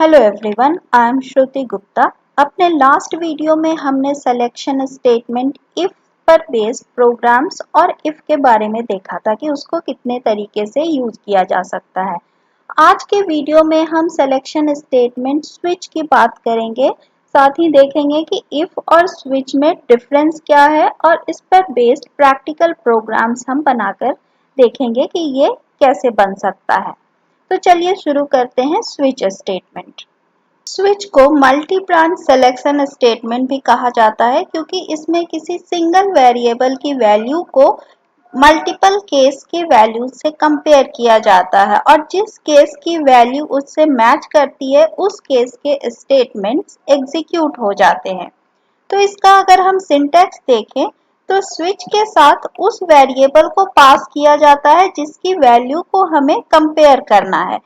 Hello everyone, I am श्रुति गुप्ता। अपने last video में हमने सिलेक्शन स्टेटमेंट इफ पर बेस्ड प्रोग्राम्स और इफ के बारे में देखा था कि उसको कितने तरीके से यूज किया जा सकता है। आज के वीडियो में हम सिलेक्शन स्टेटमेंट स्विच की बात करेंगे, साथ ही देखेंगे कि इफ और स्विच में डिफरेंस क्या है और इस पर बेस्ड प्रैक्टिकल प्रोग्राम्स हम बनाकर देखेंगे कि ये कैसे बन सकता है। तो चलिए शुरू करते हैं स्विच स्टेटमेंट। स्विच को मल्टी ब्रांच सिलेक्शन स्टेटमेंट भी कहा जाता है क्योंकि इसमें किसी सिंगल वेरिएबल की वैल्यू को मल्टीपल केस के वैल्यू से कंपेयर किया जाता है और जिस केस की वैल्यू उससे मैच करती है उस केस के स्टेटमेंट्स एग्जीक्यूट हो जाते हैं। तो इसका अगर हम सिंटैक्स देखें तो स्विच के साथ उस वेरिएबल को पास किया जाता है जिसकी वैल्यू को हमें कंपेयर करना है।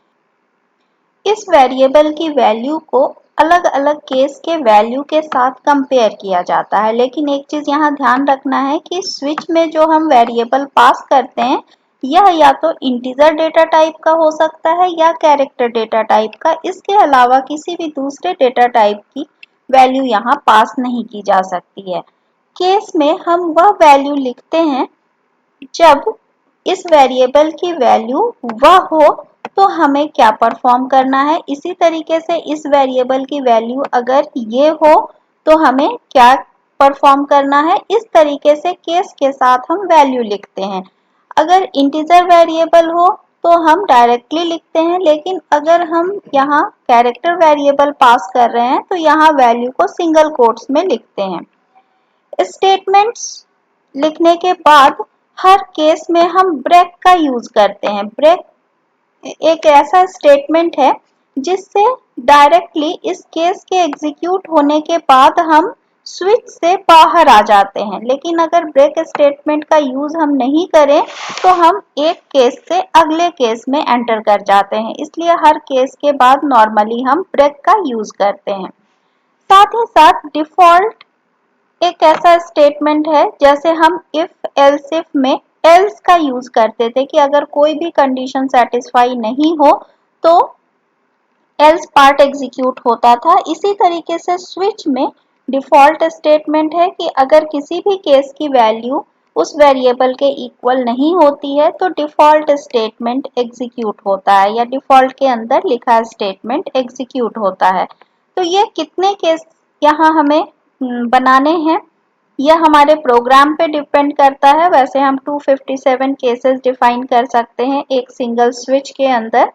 इस वेरिएबल की वैल्यू को अलग अलग केस के वैल्यू के साथ कंपेयर किया जाता है, लेकिन एक चीज यहाँ ध्यान रखना है कि स्विच में जो हम वेरिएबल पास करते हैं यह या तो इंटीजर डेटा टाइप का हो सकता है या कैरेक्टर डेटा टाइप का। इसके अलावा किसी भी दूसरे डेटा टाइप की वैल्यू यहाँ पास नहीं की जा सकती है। केस में हम वह वैल्यू लिखते हैं जब इस वेरिएबल की वैल्यू वह हो तो हमें क्या परफॉर्म करना है। इसी तरीके से इस वेरिएबल की वैल्यू अगर ये हो तो हमें क्या परफॉर्म करना है। इस तरीके से केस के साथ हम वैल्यू लिखते हैं। अगर इंटीजर वेरिएबल हो तो हम डायरेक्टली लिखते हैं, लेकिन अगर हम यहाँ कैरेक्टर वेरिएबल पास कर रहे हैं तो यहाँ वैल्यू को सिंगल कोट्स में लिखते हैं। स्टेटमेंट्स लिखने के बाद हर केस में हम ब्रेक का यूज करते हैं। ब्रेक एक ऐसा स्टेटमेंट है जिससे डायरेक्टली इस केस के एग्जीक्यूट होने के बाद हम स्विच से बाहर आ जाते हैं, लेकिन अगर ब्रेक स्टेटमेंट का यूज हम नहीं करें तो हम एक केस से अगले केस में एंटर कर जाते हैं। इसलिए हर केस के बाद नॉर्मली हम ब्रेक का यूज करते हैं। साथ ही साथ डिफॉल्ट एक ऐसा स्टेटमेंट है जैसे हम इफ एल्स इफ में एल्स का यूज करते थे कि अगर कोई भी कंडीशन सेटिस्फाई नहीं हो तो एल्स पार्ट एग्जीक्यूट होता था। इसी तरीके से स्विच में डिफॉल्ट स्टेटमेंट है कि अगर किसी भी केस की वैल्यू उस वेरिएबल के इक्वल नहीं होती है तो डिफॉल्ट स्टेटमेंट एग्जीक्यूट होता है या डिफॉल्ट के अंदर लिखा स्टेटमेंट एग्जीक्यूट होता है। तो ये कितने केस यहाँ हमें बनाने हैं यह हमारे प्रोग्राम पे डिपेंड करता है। वैसे हम 257 केसेस डिफाइन कर सकते हैं एक सिंगल स्विच के अंदर।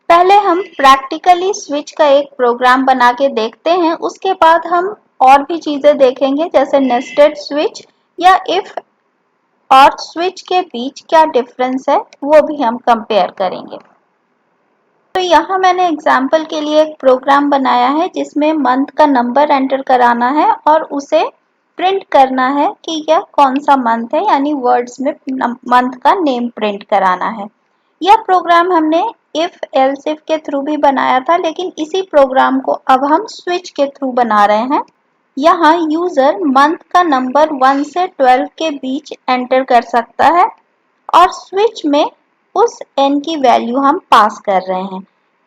पहले हम प्रैक्टिकली स्विच का एक प्रोग्राम बना के देखते हैं, उसके बाद हम और भी चीजें देखेंगे जैसे नेस्टेड स्विच या इफ और स्विच के बीच क्या डिफरेंस है वो भी हम कंपेयर करेंगे। तो यहाँ मैंने एग्जाम्पल के लिए एक प्रोग्राम बनाया है जिसमें मंथ का नंबर एंटर कराना है और उसे प्रिंट करना है कि यह कौन सा मंथ है, यानी वर्ड्स में मंथ का नेम प्रिंट कराना है। यह प्रोग्राम हमने इफ एल्स इफ के थ्रू भी बनाया था, लेकिन इसी प्रोग्राम को अब हम स्विच के थ्रू बना रहे हैं। यहाँ यूजर मंथ का नंबर 1 से 12 के बीच एंटर कर सकता है और स्विच में उस n की वैल्यू हम पास कर रहे हैं।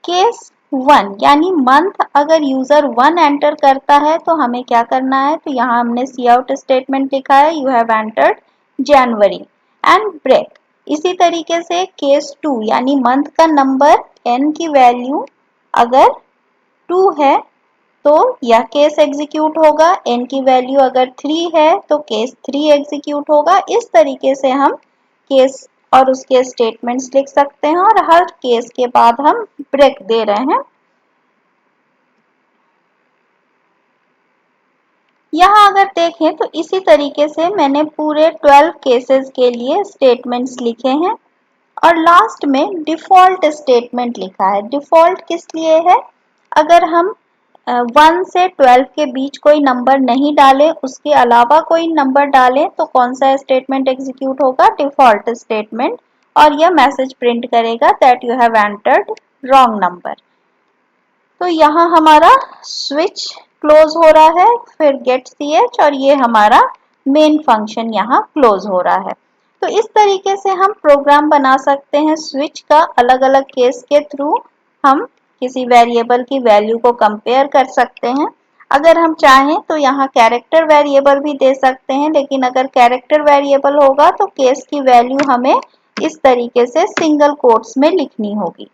केस 1 यानी मंथ अगर यूजर 1 एंटर करता है तो हमें क्या करना है, तो यहाँ हमने सी आउट स्टेटमेंट लिखा है you have entered January and break. इसी तरीके से केस 2 यानी मंथ का नंबर n की वैल्यू अगर 2 है तो यह केस एग्जीक्यूट होगा। n की वैल्यू अगर 3 है तो केस 3 एग्जीक्यूट होगा। इस तरीके से हम केस और उसके स्टेटमेंट्स लिख सकते हैं और हर केस के बाद हम ब्रेक दे रहे हैं। यहाँ अगर देखें तो इसी तरीके से मैंने पूरे 12 केसेस के लिए स्टेटमेंट्स लिखे हैं और लास्ट में डिफॉल्ट स्टेटमेंट लिखा है। डिफॉल्ट किस लिए है, अगर हम 1 से 12 के बीच कोई नंबर नहीं डालें, उसके अलावा कोई नंबर डालें तो कौन सा स्टेटमेंट एग्जीक्यूट होगा, डिफॉल्ट स्टेटमेंट, और यह मैसेज प्रिंट करेगा that you have entered wrong number. तो यहाँ हमारा स्विच क्लोज हो रहा है, फिर गेट ch और ये हमारा मेन फंक्शन यहाँ क्लोज हो रहा है। तो इस तरीके से हम प्रोग्राम बना सकते हैं स्विच का, अलग अलग केस के थ्रू हम किसी वेरिएबल की वैल्यू को कंपेयर कर सकते हैं। अगर हम चाहें तो यहाँ कैरेक्टर वेरिएबल भी दे सकते हैं, लेकिन अगर कैरेक्टर वेरिएबल होगा तो केस की वैल्यू हमें इस तरीके से सिंगल कोट्स में लिखनी होगी।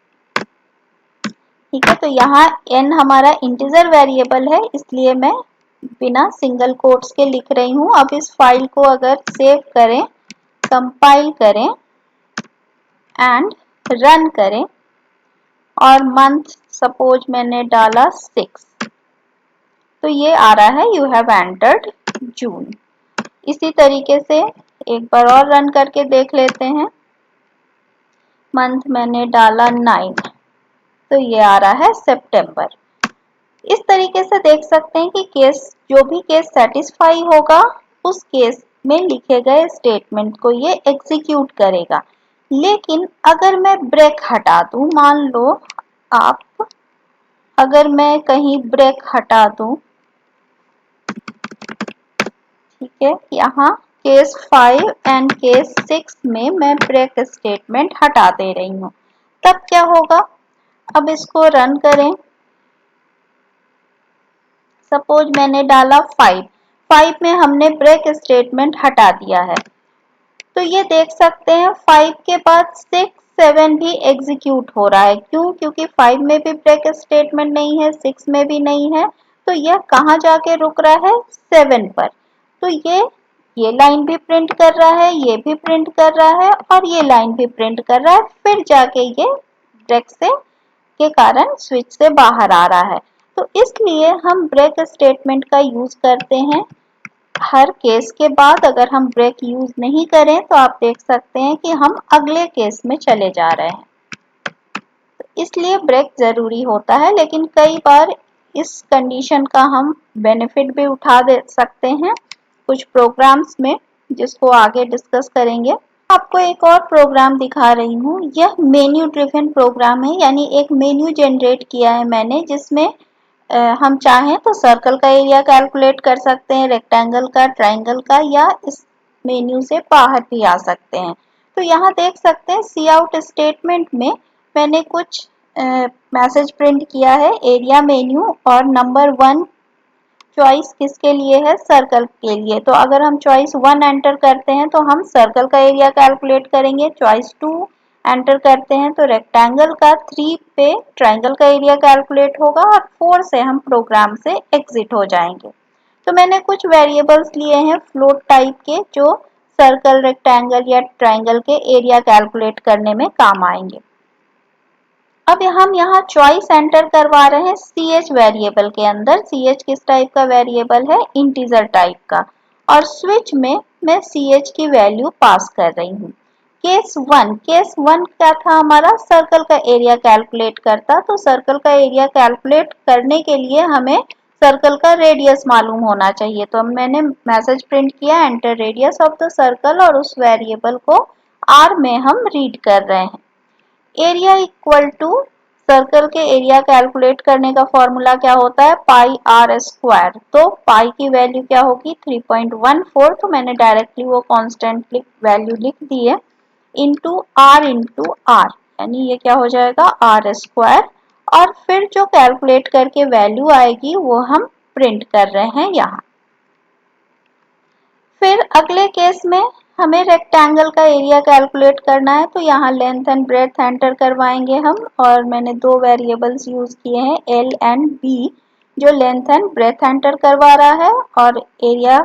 ठीक है, तो यहाँ n हमारा इंटीजर वेरिएबल है, इसलिए मैं बिना सिंगल कोट्स के लिख रही हूँ। अब इस फाइल को अगर सेव करें, कंपाइल करें एंड रन करें और मंथ सपोज मैंने डाला 6, तो ये आ रहा है यू हैव एंटर्ड जून। इसी तरीके से एक बार और रन करके देख लेते हैं। मंथ मैंने डाला 9, तो ये आ रहा है सितंबर। इस तरीके से देख सकते हैं कि केस जो भी केस सेटिस्फाई होगा उस केस में लिखे गए स्टेटमेंट को ये एग्जीक्यूट करेगा। लेकिन अगर मैं ब्रेक हटा दूं, मान लो आप, अगर मैं कहीं ब्रेक हटा दूं, ठीक है, यहाँ केस 5 एंड केस 6 में मैं ब्रेक स्टेटमेंट हटा दे रही हूँ, तब क्या होगा? अब इसको रन करें। सपोज मैंने डाला 5 में हमने ब्रेक स्टेटमेंट हटा दिया है, तो ये देख सकते हैं 5 के बाद 6, 7 भी एग्जीक्यूट हो रहा है। क्यों? क्योंकि 5 में भी ब्रेक स्टेटमेंट नहीं है, 6 में भी नहीं है, तो यह कहाँ जाके रुक रहा है? 7 पर। तो ये लाइन भी प्रिंट कर रहा है, ये भी प्रिंट कर रहा है और ये लाइन भी प्रिंट कर रहा है, फिर जाके ये ब्रेक से के कारण स्विच से बाहर आ रहा है। तो इसलिए हम ब्रेक स्टेटमेंट का यूज करते हैं हर केस के बाद। अगर हम ब्रेक यूज नहीं करें तो आप देख सकते हैं कि हम अगले केस में चले जा रहे हैं, तो इसलिए ब्रेक जरूरी होता है। लेकिन कई बार इस कंडीशन का हम बेनिफिट भी उठा दे सकते हैं कुछ प्रोग्राम्स में, जिसको आगे डिस्कस करेंगे। आपको एक और प्रोग्राम दिखा रही हूँ। यह मेन्यू ड्रिवन प्रोग्राम है, यानी एक मेन्यू जनरेट किया है मैंने, जिसमें हम चाहें तो सर्कल का एरिया कैलकुलेट कर सकते हैं, रेक्टेंगल का, ट्राइंगल का, या इस मेन्यू से बाहर भी आ सकते हैं। तो यहाँ देख सकते हैं सी आउट स्टेटमेंट में मैंने कुछ मैसेज प्रिंट किया है, एरिया मेन्यू और नंबर 1 चॉइस किसके लिए है? सर्कल के लिए। तो अगर हम चॉइस 1 एंटर करते हैं तो हम सर्कल का एरिया कैलकुलेट करेंगे, चॉइस 2 एंटर करते हैं तो रेक्टेंगल का, 3 पे ट्राइंगल का एरिया कैलकुलेट होगा और 4 से हम प्रोग्राम से एग्जिट हो जाएंगे। तो मैंने कुछ वेरिएबल्स लिए हैं फ्लोट टाइप के, जो सर्कल, रेक्टेंगल या ट्राइंगल के एरिया कैलकुलेट करने में काम आएंगे। अब हम यहाँ चॉइस एंटर करवा रहे हैं ch वेरिएबल के अंदर। ch किस टाइप का वेरिएबल है? इंटीजर टाइप का। और स्विच में मैं ch की वैल्यू पास कर रही हूँ। केस 1 क्या था हमारा? सर्कल का एरिया कैलकुलेट करता। तो सर्कल का एरिया कैलकुलेट करने के लिए हमें सर्कल का रेडियस मालूम होना चाहिए। तो मैंने मैसेज प्रिंट किया, enter radius of the circle, और उस वेरिएबल को r में हम रीड कर रहे हैं। एरिया इक्वल टू सर्कल के एरिया कैलकुलेट करने का फॉर्मूला क्या होता है? पाई आर स्क्वायर। तो पाई की वैल्यू क्या होगी? 3.14। तो मैंने डायरेक्टली वो कांस्टेंट वैल्यू लिख दी है, इंटू आर, यानी ये क्या हो जाएगा? R square. और फिर जो कैलकुलेट करके वैल्यू आएगी वो हम प्रिंट कर रहे हैं यहाँ। फिर अगले केस में हमें रेक्टेंगल का एरिया कैलकुलेट करना है, तो यहाँ लेंथ एंड ब्रेड्थ एंटर करवाएंगे हम, और मैंने दो वेरिएबल्स यूज किए हैं, एल एंड बी, जो लेंथ एंड ब्रेड्थ एंटर करवा रहा है। और एरिया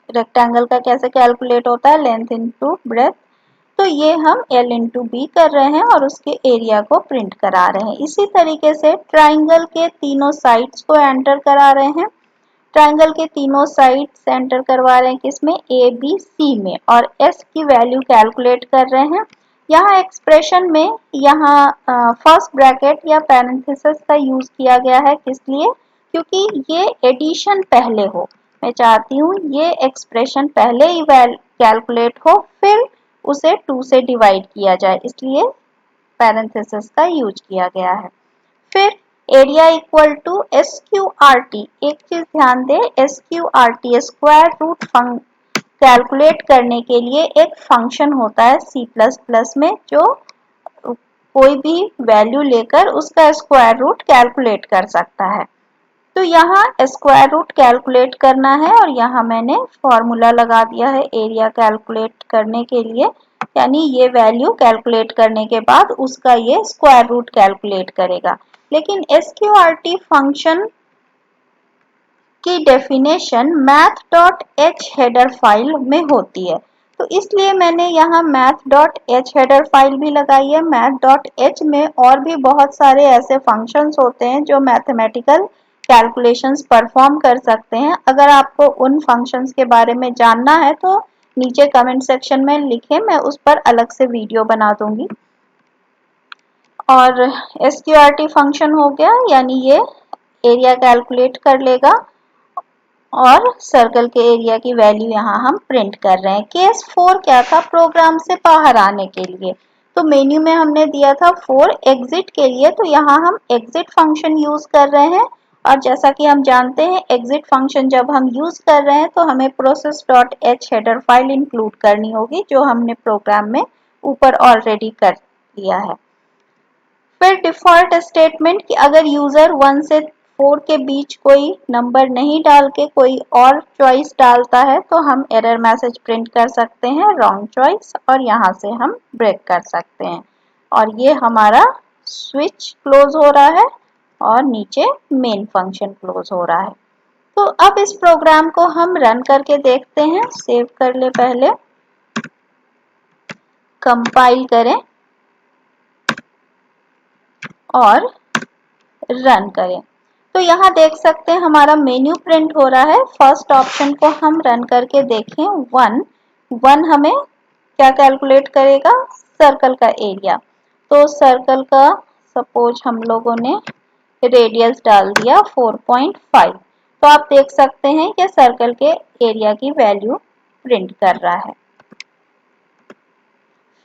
रेक्टेंगल का कैसे कैलकुलेट होता है? Length into breadth. तो ये हम एल इंटू बी कर रहे हैं और उसके एरिया को प्रिंट करा रहे हैं। इसी तरीके से ट्राइंगल के तीनों साइड्स को एंटर करा रहे हैं। ट्रायंगल के तीनों साइड एंटर करवा रहे हैं किसमें? ए बी सी में, और एस की वैल्यू कैलकुलेट कर रहे हैं। यहाँ एक्सप्रेशन में यहाँ फर्स्ट ब्रैकेट या पैरेंथेसिस का यूज किया गया है, किस लिए? क्योंकि ये एडिशन पहले हो। मैं चाहती हूँ ये एक्सप्रेशन पहले ही कैलकुलेट हो, फिर उसे 2 से डिवाइड किया जाए, इसलिए पैरेंथेसिस का यूज किया गया है। फिर एरिया इक्वल टू SQRT। एक चीज ध्यान दें, SQRT स्क्वायर रूट कैलकुलेट करने के लिए एक फंक्शन होता है C++ में, जो कोई भी वैल्यू लेकर उसका स्क्वायर रूट कैलकुलेट कर सकता है। तो यहाँ स्क्वायर रूट कैलकुलेट करना है और यहाँ मैंने फॉर्मूला लगा दिया है एरिया कैलकुलेट करने के लिए, यानी ये वैल्यू कैलकुलेट करने के बाद उसका ये स्क्वायर रूट कैलकुलेट करेगा। लेकिन एसक्यूआरटी फंक्शन की डेफिनेशन math.h हेडर फाइल में होती है, तो इसलिए मैंने यहाँ math.h हेडर फाइल भी लगाई है। math.h में और भी बहुत सारे ऐसे फंक्शंस होते हैं जो मैथमेटिकल कैलकुलेशंस परफॉर्म कर सकते हैं। अगर आपको उन फंक्शंस के बारे में जानना है तो नीचे कमेंट सेक्शन में लिखें, मैं उस पर अलग से वीडियो बना दूंगी। और एसक्यूआरटी फंक्शन हो गया, यानी ये एरिया कैलकुलेट कर लेगा और सर्कल के एरिया की वैल्यू यहाँ हम प्रिंट कर रहे हैं। केस 4 क्या था, प्रोग्राम से बाहर आने के लिए। तो मेन्यू में हमने दिया था 4 एग्जिट के लिए, तो यहाँ हम एग्जिट फंक्शन यूज कर रहे हैं। और जैसा कि हम जानते हैं एग्जिट फंक्शन जब हम यूज कर रहे हैं तो हमें process.h हेडर फाइल इंक्लूड करनी होगी, जो हमने प्रोग्राम में ऊपर ऑलरेडी कर लिया है। फिर डिफॉल्ट स्टेटमेंट कि अगर यूजर 1 से 4 के बीच कोई नंबर नहीं डाल के कोई और चॉइस डालता है तो हम एरर मैसेज प्रिंट कर सकते हैं रॉन्ग चॉइस, और यहाँ से हम ब्रेक कर सकते हैं। और ये हमारा स्विच क्लोज हो रहा है और नीचे मेन फंक्शन क्लोज हो रहा है। तो अब इस प्रोग्राम को हम रन करके देखते हैं। सेव कर ले, पहले कंपाइल करें और रन करें। तो यहाँ देख सकते हैं हमारा मेन्यू प्रिंट हो रहा है। फर्स्ट ऑप्शन को हम रन करके देखें, 1 हमें क्या कैलकुलेट करेगा, सर्कल का एरिया। तो सर्कल का सपोज हम लोगों ने रेडियस डाल दिया 4.5, तो आप देख सकते हैं कि सर्कल के एरिया की वैल्यू प्रिंट कर रहा है।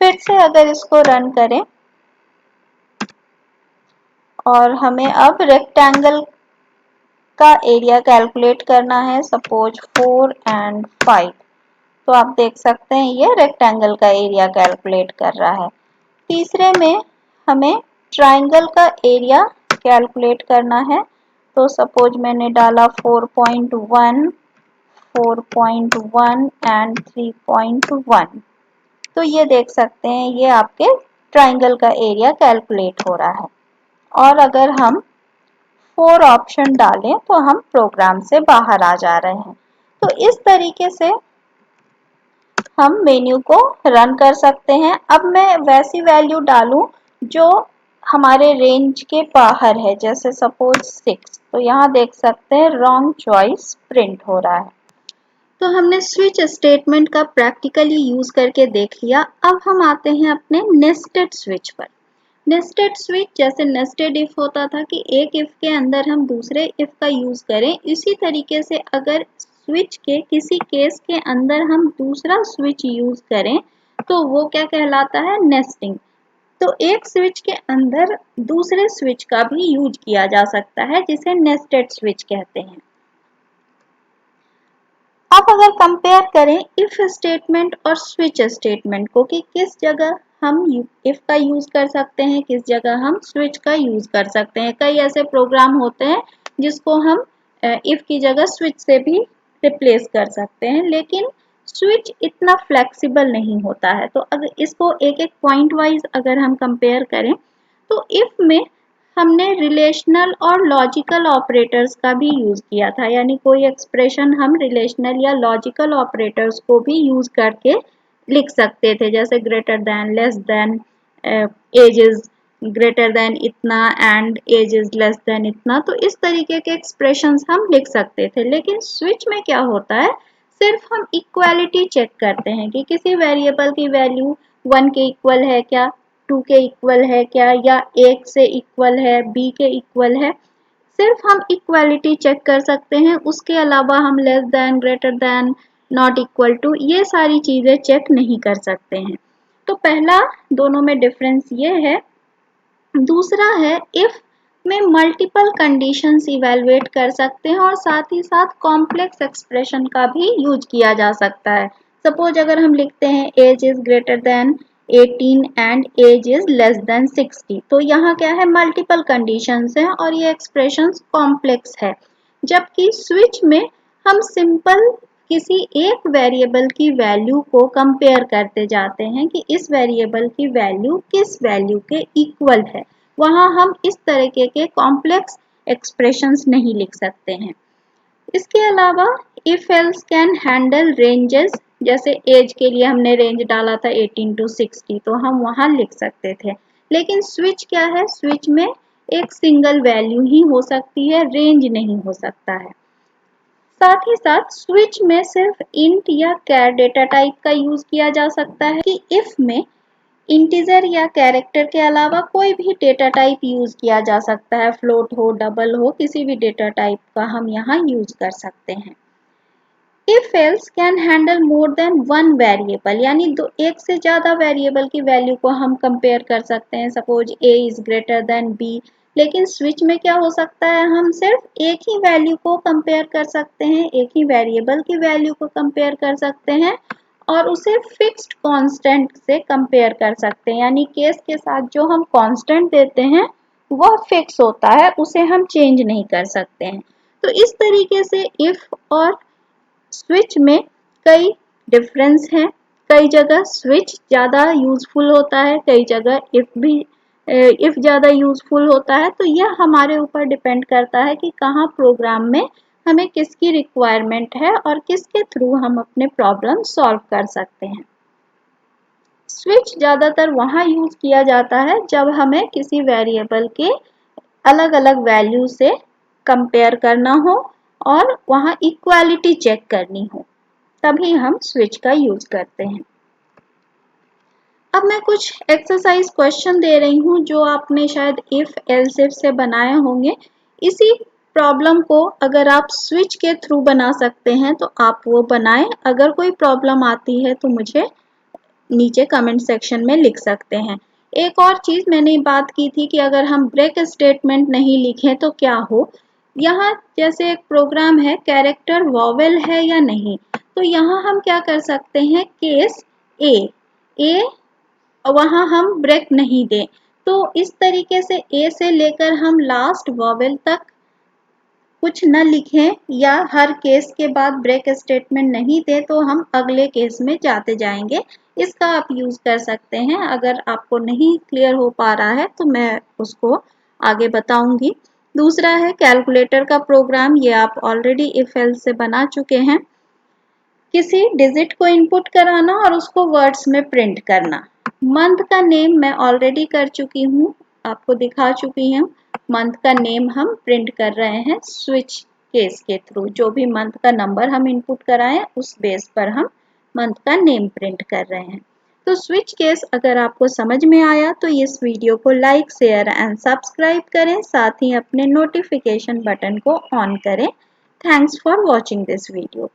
फिर से अगर इसको रन करें और हमें अब रेक्टेंगल का एरिया कैलकुलेट करना है, सपोज 4 and 5, तो आप देख सकते हैं ये रेक्टेंगल का एरिया कैलकुलेट कर रहा है। तीसरे में हमें ट्राइंगल का एरिया कैलकुलेट करना है, तो सपोज मैंने डाला 4.1, 4.1 एंड 3.1, तो ये देख सकते हैं ये आपके ट्राइंगल का एरिया कैलकुलेट हो रहा है। और अगर हम 4 ऑप्शन डालें तो हम प्रोग्राम से बाहर आ जा रहे हैं। तो इस तरीके से हम मेन्यू को रन कर सकते हैं। अब मैं वैसी वैल्यू डालूं जो हमारे रेंज के बाहर है, जैसे सपोज 6, तो यहाँ देख सकते हैं रॉन्ग चॉइस प्रिंट हो रहा है। तो हमने स्विच स्टेटमेंट का प्रैक्टिकली यूज करके देख लिया। अब हम आते हैं अपने नेस्टेड स्विच पर। नेस्टेड स्विच जैसे नेस्टेड इफ होता था कि एक इफ के अंदर हम दूसरे इफ का यूज करें, इसी तरीके से अगर स्विच के किसी केस के अंदर हम दूसरा स्विच यूज करें तो वो क्या कहलाता है, नेस्टिंग। तो एक स्विच के अंदर दूसरे स्विच का भी यूज किया जा सकता है, जिसे नेस्टेड स्विच कहते हैं। अब अगर कंपेयर करें इफ स्टेटमेंट और स्विच स्टेटमेंट को कि किस जगह हम इफ का यूज कर सकते हैं, किस जगह हम स्विच का यूज कर सकते हैं। कई ऐसे प्रोग्राम होते हैं जिसको हम इफ की जगह स्विच से भी रिप्लेस कर सकते हैं, लेकिन स्विच इतना फ्लेक्सिबल नहीं होता है। तो अगर इसको एक एक पॉइंट वाइज अगर हम कंपेयर करें तो इफ में हमने रिलेशनल और लॉजिकल ऑपरेटर्स का भी यूज किया था, यानी कोई एक्सप्रेशन हम रिलेशनल या लॉजिकल ऑपरेटर्स को भी यूज करके लिख सकते थे, जैसे greater than, less than, age is greater than इतना and age is less than इतना। तो इस तरीके के एक्सप्रेशंस हम लिख सकते थे। लेकिन स्विच में क्या होता है, सिर्फ हम इक्वालिटी चेक करते हैं कि किसी वेरिएबल की वैल्यू 1 के इक्वल है क्या, 2 के इक्वल है क्या, या 1 से इक्वल है, b के इक्वल है। सिर्फ हम इक्वालिटी चेक कर सकते हैं, उसके अलावा हम less than, greater than, not equal to, ये सारी चीजें चेक नहीं कर सकते हैं। तो पहला दोनों में डिफरेंस ये है। दूसरा है इफ में मल्टीपल कंडीशंस इवेलुएट कर सकते हैं और साथ ही साथ कॉम्प्लेक्स एक्सप्रेशन का भी यूज किया जा सकता है। सपोज अगर हम लिखते हैं age is greater than 18 and age is less than 60। तो यहाँ क्या है, मल्टीपल कंडीशंस हैं और ये एक्सप्रेशंस कॉम्प्लेक्स है। जबकि स्विच में हम सिंपल किसी एक वेरिएबल की वैल्यू को कंपेयर करते जाते हैं कि इस वेरिएबल की वैल्यू किस वैल्यू के इक्वल है। वहाँ हम इस तरीके के कॉम्प्लेक्स एक्सप्रेशंस नहीं लिख सकते हैं। इसके अलावा if else can handle ranges, जैसे एज के लिए हमने रेंज डाला था 18 to 60, तो हम वहां लिख सकते थे। लेकिन स्विच क्या है, स्विच में एक सिंगल वैल्यू ही हो सकती है, रेंज नहीं हो सकता है। साथ ही साथ स्विच में सिर्फ इंट या कैर डेटा टाइप का यूज किया जा सकता है कि इफ में इंटीजर या कैरेक्टर के अलावा कोई भी डेटा टाइप यूज किया जा सकता है, फ्लोट हो, डबल हो, किसी भी डेटा टाइप का हम यहाँ यूज कर सकते हैं। If else can handle more than one variable, यानी एक से ज्यादा वेरिएबल की वैल्यू को हम कंपेयर कर सकते हैं। Suppose a is greater then b, लेकिन स्विच में क्या हो सकता है, हम सिर्फ एक ही वैल्यू को कंपेयर कर सकते हैं, एक ही वेरिएबल की वैल्यू को कंपेयर कर सकते हैं और उसे फिक्स्ड कांस्टेंट से कंपेयर कर सकते हैं। यानी केस के साथ जो हम कांस्टेंट देते हैं वह फिक्स होता है, उसे हम चेंज नहीं कर सकते हैं। तो इस तरीके से इफ और स्विच में कई डिफरेंस हैं। कई जगह स्विच ज़्यादा यूजफुल होता है, कई जगह इफ ज़्यादा यूजफुल होता है। तो यह हमारे ऊपर डिपेंड करता है कि कहाँ प्रोग्राम में हमें किसकी रिक्वायरमेंट है और किसके थ्रू हम अपने प्रॉब्लम सॉल्व कर सकते हैं। स्विच ज़्यादातर वहाँ यूज किया जाता है जब हमें किसी वेरिएबल के अलग अलग वैल्यू से कंपेयर करना हो और वहाँ इक्वालिटी चेक करनी हो, तभी हम स्विच का यूज करते हैं। अब मैं कुछ एक्सरसाइज क्वेश्चन दे रही हूँ जो आपने शायद इफ एल्स इफ से बनाए होंगे। इसी प्रॉब्लम को अगर आप स्विच के थ्रू बना सकते हैं तो आप वो बनाएं। अगर कोई प्रॉब्लम आती है तो मुझे नीचे कमेंट सेक्शन में लिख सकते हैं। एक और चीज मैंने बात की थी कि अगर हम ब्रेक स्टेटमेंट नहीं लिखें तो क्या हो। यहाँ जैसे एक प्रोग्राम है, कैरेक्टर वॉवेल है या नहीं, तो यहाँ हम क्या कर सकते हैं, केस ए वहाँ हम ब्रेक नहीं दें। तो इस तरीके से ए से लेकर हम लास्ट वॉवेल तक कुछ न लिखें या हर केस के बाद ब्रेक स्टेटमेंट नहीं दे तो हम अगले केस में जाते जाएंगे। इसका आप यूज कर सकते हैं। अगर आपको नहीं क्लियर हो पा रहा है तो मैं उसको आगे बताऊंगी। दूसरा है कैलकुलेटर का प्रोग्राम, ये आप ऑलरेडी इफ एल्स से बना चुके हैं। किसी डिजिट को इनपुट कराना और उसको वर्ड्स में प्रिंट करना। मंथ का नेम मैं ऑलरेडी कर चुकी हूँ, आपको दिखा चुकी हूँ। मंथ का नेम हम प्रिंट कर रहे हैं स्विच केस के थ्रू। जो भी मंथ का नंबर हम इनपुट कराएं उस बेस पर हम मंथ का नेम प्रिंट कर रहे हैं। तो स्विच केस अगर आपको समझ में आया तो इस वीडियो को लाइक, शेयर एंड सब्सक्राइब करें। साथ ही अपने नोटिफिकेशन बटन को ऑन करें। Thanks for watching this video.